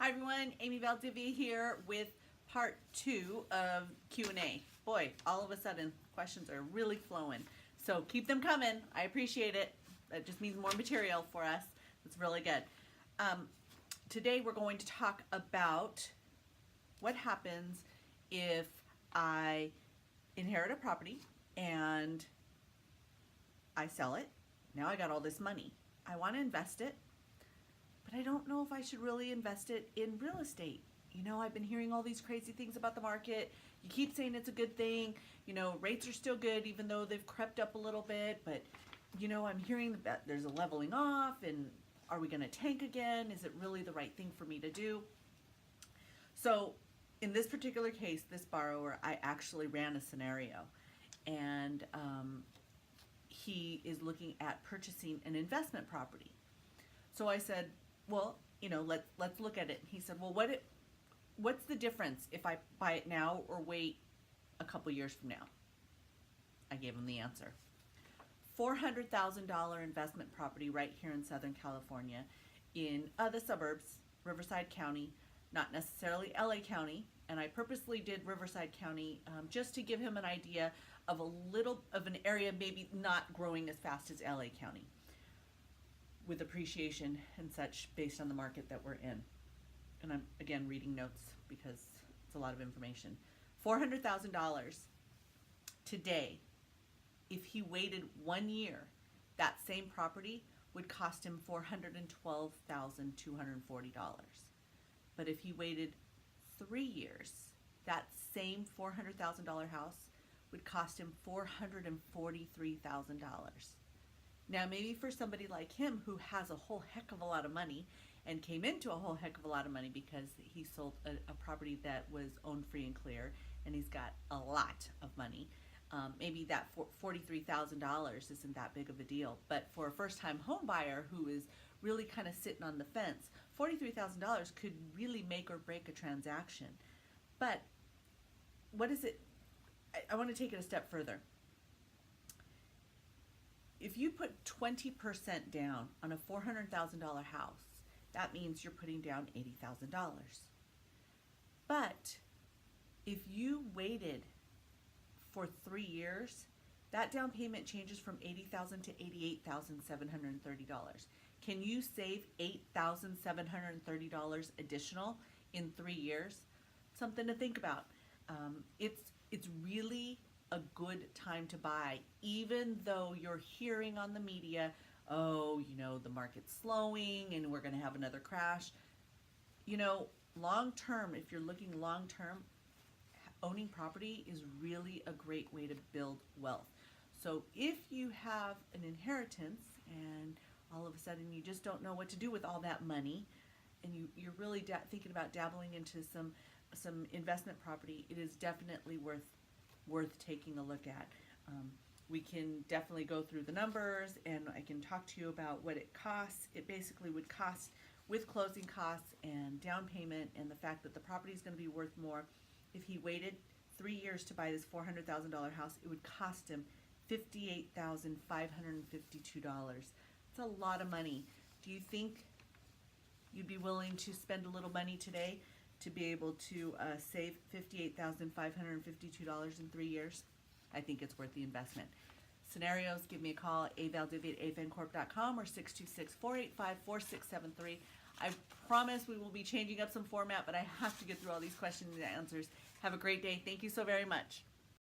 Hi everyone, Amy Valdivia here with part 2 of Q&A. Boy, all of a sudden questions are really flowing. So keep them coming. I appreciate it. That just means more material for us. It's really good. Today we're going to talk about what happens if I inherit a property and I sell it. Now I got all this money. I want to invest it, but I don't know if I should really invest it in real estate. You know, I've been hearing all these crazy things about the market. You keep saying it's a good thing. You know, rates are still good even though they've crept up a little bit, but you know, I'm hearing that there's a leveling off, and are we going to tank again? Is it really the right thing for me to do? So in this particular case, this borrower, I actually ran a scenario, and he is looking at purchasing an investment property. So I said, well, you know, let's look at it. He said, well, what's the difference if I buy it now or wait a couple years from now? I gave him the answer. $400,000 investment property right here in Southern California in the suburbs, Riverside County, not necessarily LA County. And I purposely did Riverside County just to give him an idea of a little of an area maybe not growing as fast as LA County, with appreciation and such based on the market that we're in. And I'm again reading notes because it's a lot of information. $400,000 today. If he waited 1 year, that same property would cost him $412,240. But if he waited 3 years, that same $400,000 house would cost him $443,000. Now, maybe for somebody like him who has a whole heck of a lot of money and came into a whole heck of a lot of money because he sold a property that was owned free and clear, and he's got a lot of money, maybe that $43,000 isn't that big of a deal. But for a first-time home buyer who is really kind of sitting on the fence, $43,000 could really make or break a transaction. But what is it? I want to take it a step further. If you put 20% down on a $400,000 house, that means you're putting down $80,000. But if you waited for 3 years, that down payment changes from $80,000 to $88,730. Can you save $8,730 additional in 3 years? Something to think about. It's really a good time to buy, even though you're hearing on the media, oh, you know, the market's slowing and we're going to have another crash. You know, long term, if you're looking long term, owning property is really a great way to build wealth. So if you have an inheritance and all of a sudden you just don't know what to do with all that money, and you're really thinking about dabbling into some investment property, it is definitely worth taking a look at. We can definitely go through the numbers, and I can talk to you about what it costs. It basically would cost, with closing costs and down payment and the fact that the property is going to be worth more, if he waited 3 years to buy this $400,000 house, it would cost him $58,552. It's a lot of money. Do you think you'd be willing to spend a little money today to be able to save $58,552 in 3 years? I think it's worth the investment. Scenarios, give me a call at avaldivia@afancorp.com or 626-485-4673. I promise we will be changing up some format, but I have to get through all these questions and answers. Have a great day. Thank you so very much.